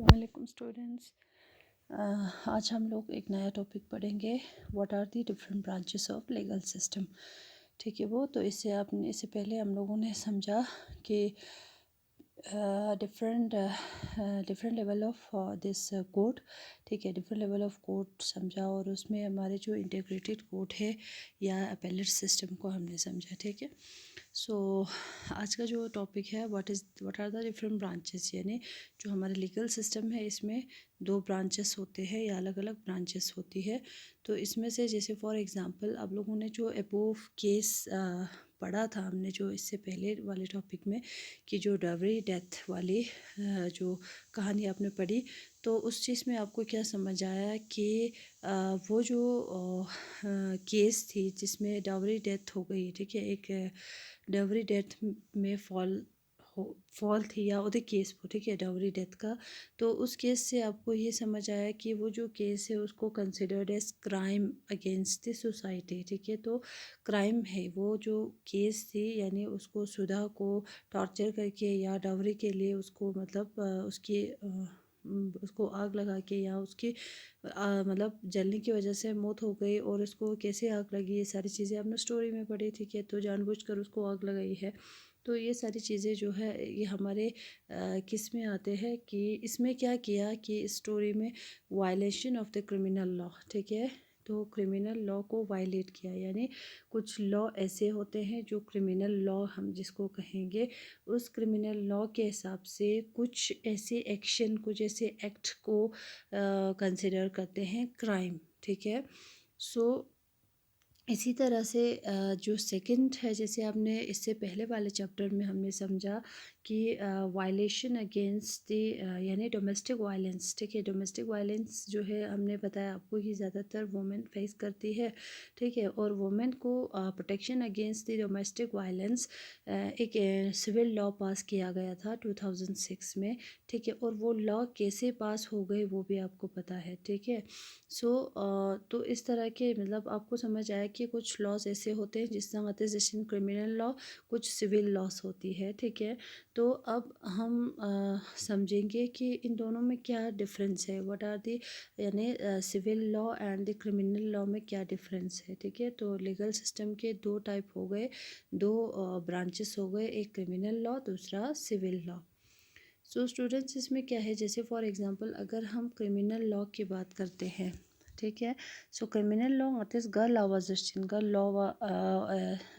वालेकुम स्टूडेंट्स। आज हम लोग एक नया टॉपिक पढ़ेंगे, what are the different branches of legal system. ठीक है, वो तो इससे पहले हम लोगों ने समझा कि different level of this code. ठीक है, डिफरेंट लेवल ऑफ कोड समझा और उसमें हमारे जो इंटीग्रेटेड कोड है या अपेलेट सिस्टम को हमने समझा। ठीक है, सो आज का जो टॉपिक है what are the different branches, यानी जो हमारे लीगल सिस्टम है इसमें दो ब्रांचेस होते हैं या अलग अलग ब्रांचेस होती है। तो इसमें से जैसे फॉर एग्जांपल आप लोगों ने जो अबोव केस पढ़ा था, हमने जो इससे पहले वाले टॉपिक में कि जो डावरी डेथ वाली जो कहानी आपने पढ़ी, तो उस चीज़ में आपको क्या समझ आया कि वो जो केस थी जिसमें डावरी डेथ हो गई। ठीक है, एक डावरी डेथ में फॉल थी या उधर केस वो, ठीक है, डावरी डेथ का। तो उस केस से आपको ये समझ आया कि वो जो केस है उसको considered as crime against the society. ठीक है, तो क्राइम है वो जो केस थी, यानी उसको सुधा को टॉर्चर करके या डावरी के लिए उसको मतलब उसको आग लगा के या उसकी मतलब जलने की वजह से मौत हो गई, और उसको कैसे आग लगी ये सारी चीज़ें आपने स्टोरी में पढ़ी। ठीक है, तो जानबूझकर उसको आग लगाई है। तो ये सारी चीज़ें जो है ये हमारे किस में आते हैं कि इसमें क्या किया कि स्टोरी में violation of the criminal law. ठीक है, तो क्रिमिनल लॉ को वायलेट किया, यानी कुछ लॉ ऐसे होते हैं जो क्रिमिनल लॉ हम जिसको कहेंगे, उस क्रिमिनल लॉ के हिसाब से कुछ ऐसे एक्शन, कुछ ऐसे एक्ट को कंसिडर करते हैं क्राइम। ठीक है, सो इसी तरह से जो सेकंड है, जैसे आपने इससे पहले वाले चैप्टर में हमने समझा कि वायलेशन अगेंस्ट द यानी डोमेस्टिक वायलेंस। ठीक है, डोमेस्टिक वायलेंस जो है हमने बताया आपको कि ज़्यादातर वुमेन फेस करती है। ठीक है, और वुमेन को protection against the domestic violence एक सिविल लॉ पास किया गया था 2006 में। ठीक है, और वो लॉ कैसे पास हो गए वो भी आपको पता है। ठीक है, सो तो इस तरह के मतलब आपको समझ आया कि कुछ लॉज ऐसे होते हैं जिस तरह आते हैं जैसे क्रिमिनल लॉ, कुछ सिविल लॉस होती है। ठीक है, तो अब हम समझेंगे कि इन दोनों में क्या डिफरेंस है, व्हाट आर दी, यानी civil law and the criminal law में क्या डिफरेंस है। ठीक है, तो लीगल सिस्टम के दो टाइप हो गए, दो ब्रांचेस हो गए, एक क्रिमिनल लॉ, दूसरा सिविल लॉ। सो स्टूडेंट्स इसमें क्या है, जैसे फॉर एग्जांपल अगर हम क्रिमिनल लॉ की बात करते हैं। ठीक है, सो क्रिमिनल लॉ आतेस गा लावा जस्टिन गा लॉ वा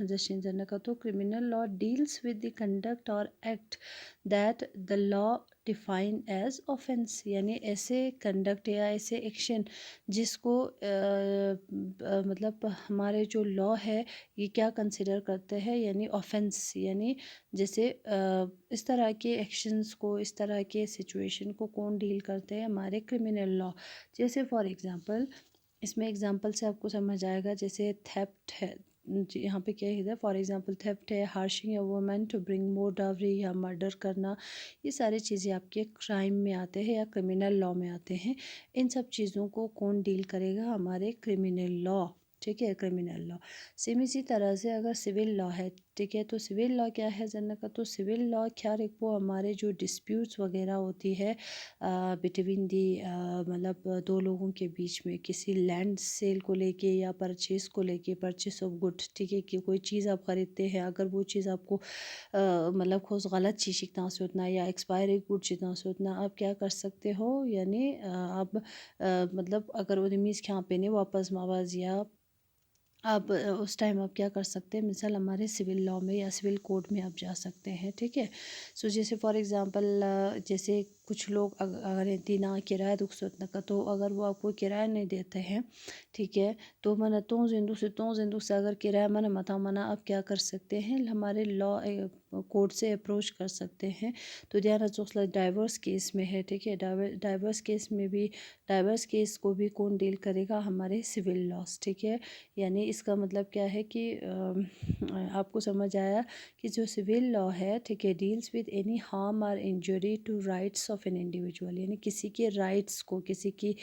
जस्टिन जनने का, तो criminal law deals with the conduct और act that the law define as offence, यानी ऐसे कंडक्ट या ऐसे एक्शन जिसको मतलब हमारे जो लॉ है ये क्या कंसिडर करते हैं, यानी ऑफेंस, यानी जैसे इस तरह के एक्शंस को, इस तरह के सिचुएशन को कौन डील करते हैं, हमारे क्रिमिनल लॉ। जैसे फॉर एग्जांपल इसमें एग्जांपल से आपको समझ आएगा, जैसे थेफ्ट है यहाँ पे क्या है, फॉर एग्जांपल थेफ्ट है, harassing a woman to bring more dowry या मर्डर करना, ये सारी चीज़ें आपके क्राइम में आते हैं या क्रिमिनल लॉ में आते हैं। इन सब चीज़ों को कौन डील करेगा, हमारे क्रिमिनल लॉ। ठीक है, क्रिमिनल लॉ। सेम इसी तरह से अगर सिविल लॉ है, ठीक है, तो सिविल लॉ क्या है जनने का, तो सिविल लॉ क्या है, वो हमारे जो डिस्प्यूट्स वगैरह होती है बिटवीन दी मतलब दो लोगों के बीच में किसी लैंड सेल को लेके या परचेस को लेके, परचेस ऑफ गुड। ठीक है, कि कोई चीज़ आप ख़रीदते हैं, अगर वो चीज़ आपको मतलब खुद गलत चीज़ शिकना से उतना या एक्सपायरी गुड शिकना से उतना, आप क्या कर सकते हो, यानी आप मतलब अगर वो मीज़ यहाँ पे नहीं वापस मावाज या आप उस टाइम आप क्या कर सकते हैं, मिसाल हमारे सिविल लॉ में या सिविल कोड में आप जा सकते हैं। ठीक है, सो जैसे फॉर एग्जांपल जैसे कुछ लोग अगर दिना किराया दुख सोतना का, तो अगर वो आपको किराया नहीं देते हैं, ठीक है, तो मना तो जिंदू से अगर किराया मना मता मना, आप क्या कर सकते हैं, हमारे लॉ कोर्ट से अप्रोच कर सकते हैं। तो ध्यान रखो डाइवर्स केस में है। ठीक है, डाइवर्स केस में भी, डाइवर्स केस को भी कौन डील करेगा, हमारे सिविल लॉस। ठीक है, यानी इसका मतलब क्या है कि आपको समझ आया कि जो सिविल लॉ है, ठीक है, डील्स विद एनी हार्म और injury to rights of an individual, यानी किसी के राइट्स को, किसी की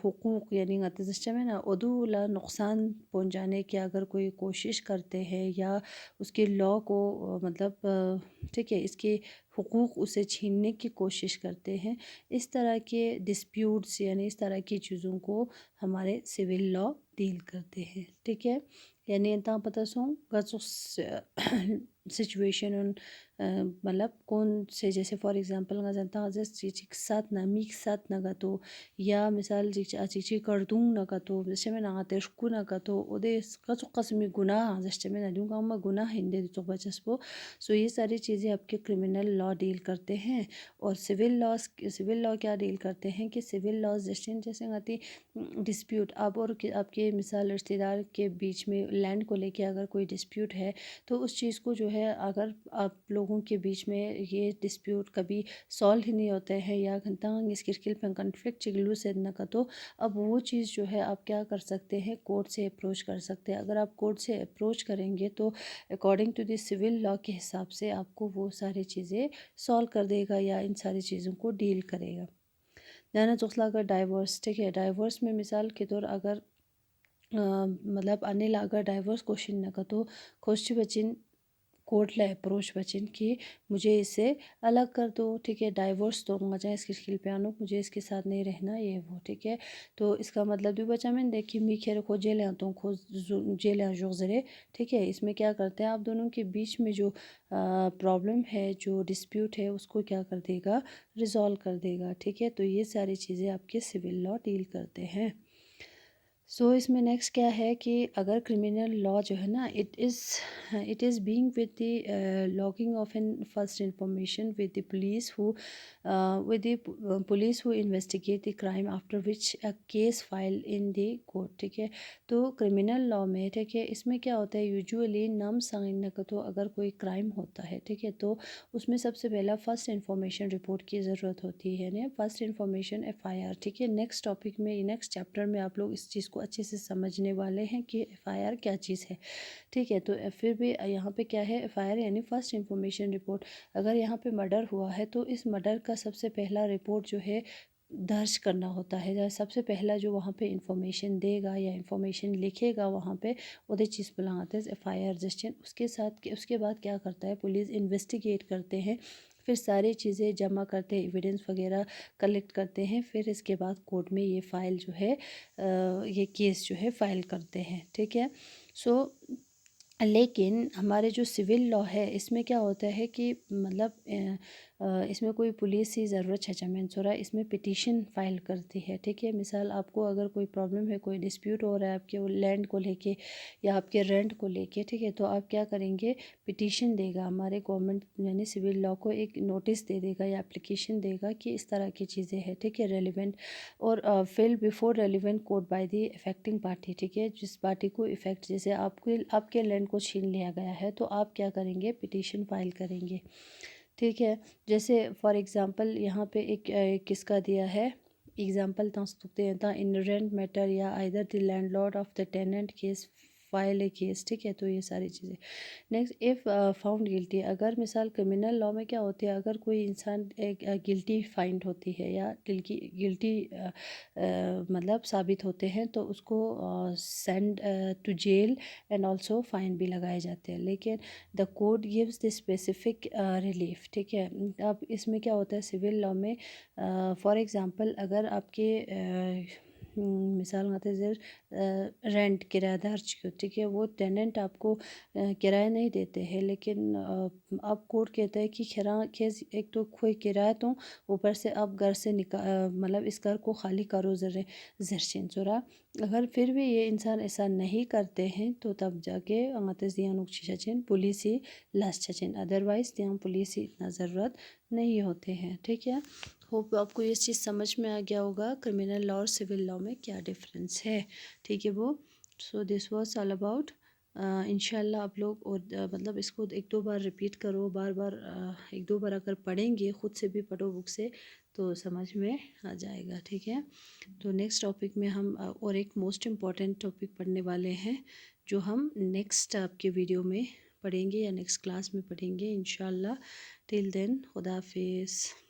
हुकूक, यानी सिस्टम है ना, उदूला नुकसान पहुंचाने की अगर कोई कोशिश करते हैं या उसके लॉ को मतलब ठीक है, इसके हुकूक उसे छीनने की कोशिश करते हैं। इस तरह के डिस्प्यूट्स यानी इस तरह की चीज़ों को हमारे सिविल लॉ डील करते हैं, ठीक है। यानी ता पता सो सिचुएशन मतलब कौन से जैसे फॉर एग्जांपल चिक साथ ना मीक साथ ना तो या मिसाल चिची करदूं ना तो जैसे मैं ना तेशकू ना तो ओदे कसु कसमी गुनाह जैसे मैं ना दूंगा मैं गुनाह हिंदे तो बचस्पो। सो ये सारी चीज़ें आपके क्रिमिनल लॉ डील करते हैं। और सिविल लॉ क्या डील करते हैं कि सिविल लॉज जैसे आती डिस्प्यूट आप और आपके मिसाल रिश्तेदार के बीच में लैंड को लेके अगर कोई डिस्प्यूट है तो उस चीज़ को जो है अगर आप लोगों के बीच में ये डिस्प्यूट कभी सॉल्व ही नहीं होते हैं या घंटांग इस किरकिल पर कन्फ्लिक्ट चिगलू से न का तो अब वो चीज़ जो है आप क्या कर सकते हैं कोर्ट से अप्रोच कर सकते हैं। अगर आप कोर्ट से अप्रोच करेंगे तो according to the civil law के हिसाब से आपको वो सारी चीज़ें सॉल्व कर देगा या इन सारी चीज़ों को डील करेगा। ध्यान चुखला अगर डाइवोर्स, ठीक है, डाइवोर्स में मिसाल के तौर अगर मतलब अनिल अगर डाइवोर्स क्वेश्चन न का तो खोज बचिन कोर्ट ला अप्रोच बचिन कि मुझे इससे अलग कर दो, ठीक है, डाइवोर्स दो मुझे इसके खिलपियानो मुझे इसके साथ नहीं रहना ये वो, ठीक है। तो इसका मतलब भी बचा मैंने देखी मी खेर खो जेल तो खो जेल जोजरे, ठीक है। इसमें क्या करते हैं आप दोनों के बीच में जो प्रॉब्लम है जो डिस्प्यूट है उसको क्या कर देगा रिजॉल्व कर देगा, ठीक है। तो ये सारी चीज़ें आपके सिविल लॉ डील करते हैं। सो इसमें नेक्स्ट क्या है कि अगर क्रिमिनल लॉ जो है ना it is being with the logging of an first information with the police who with the police who investigate the crime after which a case filed in the court, ठीक है। तो criminal law में, ठीक है, इसमें क्या होता है यूजुअली नाम सांगने का तो अगर कोई क्राइम होता है, ठीक है, तो उसमें सबसे पहला फर्स्ट इंफॉर्मेशन रिपोर्ट की ज़रूरत होती है ना, फर्स्ट इंफॉर्मेशन एफआईआर, ठीक है। नेक्स्ट टॉपिक में नेक्स्ट चैप्टर में आप लोग इस चीज़ को अच्छे से समझने वाले हैं कि एफआईआर क्या चीज़ है, ठीक है। तो फिर भी यहाँ पे क्या है एफआईआर यानी फर्स्ट इंफॉर्मेशन रिपोर्ट। अगर यहाँ पे मर्डर हुआ है तो इस मर्डर का सबसे पहला रिपोर्ट जो है दर्ज करना होता है। जहाँ सबसे पहला जो वहाँ पे इंफॉर्मेशन देगा या इंफॉर्मेशन लिखेगा वहाँ पे उधर चीज़ बुलाते हैं एफआईआर रजिस्टर। उसके बाद क्या करता है पुलिस इन्वेस्टिगेट करते हैं, फिर सारी चीज़ें जमा करते हैं, एविडेंस वगैरह कलेक्ट करते हैं, फिर इसके बाद कोर्ट में ये फ़ाइल जो है ये केस जो है फ़ाइल करते हैं, ठीक है। सो लेकिन हमारे जो सिविल लॉ है इसमें क्या होता है कि मतलब इसमें कोई पुलिस की ज़रूरत है चमेंसोरा इसमें पिटीशन फाइल करती है, ठीक है। मिसाल आपको अगर कोई प्रॉब्लम है कोई डिस्प्यूट हो रहा है आपके लैंड को लेके या आपके रेंट को लेके, ठीक है, तो आप क्या करेंगे पिटीशन देगा हमारे गवर्नमेंट यानी सिविल लॉ को एक नोटिस दे देगा या एप्लीकेशन देगा कि इस तरह की चीज़ें हैं, ठीक है, रेलिवेंट और fill before relevant court by the affecting party, ठीक है। जिस पार्टी को इफेक्ट जैसे आपके लैंड को छीन लिया गया है तो आप क्या करेंगे पिटीशन फाइल करेंगे, ठीक है। जैसे फॉर एग्ज़ाम्पल यहाँ पे एक किसका दिया है एग्ज़ाम्पल इन रेंट मैटर या either the landlord of the tenant case file a case, ठीक है। तो ये सारी चीज़ें नेक्स्ट इफ़ फाउंड गिल्टी अगर मिसाल क्रिमिनल लॉ में क्या होती है अगर कोई इंसान एक गिल्टी फाइंड होती है या गिल्टी मतलब साबित होते हैं तो उसको send to jail and also fine भी लगाए जाते हैं। लेकिन the code gives the specific relief, ठीक है। अब इसमें क्या होता है सिविल लॉ में फॉर एग्ज़ाम्पल अगर आपके मिसाल आते रेंट किराएदार चाहिए, ठीक है, वो टेनेंट आपको किराया नहीं देते हैं लेकिन अब कोर्ट कहता है कि खेज एक तो कोई किराया तो ऊपर से आप घर से मतलब इस घर को खाली करो जरचिन चुरा। अगर फिर भी ये इंसान ऐसा नहीं करते हैं तो तब जाके अंगतस दिया नुकचिन पुलिस ही लाश चचिन, अदरवाइज़ दिया पुलिस ही इतना ज़रूरत नहीं होते हैं, ठीक है। होप आपको ये चीज़ समझ में आ गया होगा क्रिमिनल लॉ और सिविल लॉ में क्या डिफरेंस है, ठीक है वो। So this was all about इंशाल्लाह आप लोग और मतलब इसको एक दो बार रिपीट करो बार बार एक दो बार अगर पढ़ेंगे ख़ुद से भी पढ़ो बुक से तो समझ में आ जाएगा, ठीक है। तो नेक्स्ट टॉपिक में हम और एक मोस्ट इम्पॉर्टेंट टॉपिक पढ़ने वाले हैं जो हम नेक्स्ट आपके वीडियो में पढ़ेंगे या नेक्स्ट क्लास में पढ़ेंगे इंशाल्लाह। टिल देन खुदा हाफिज़।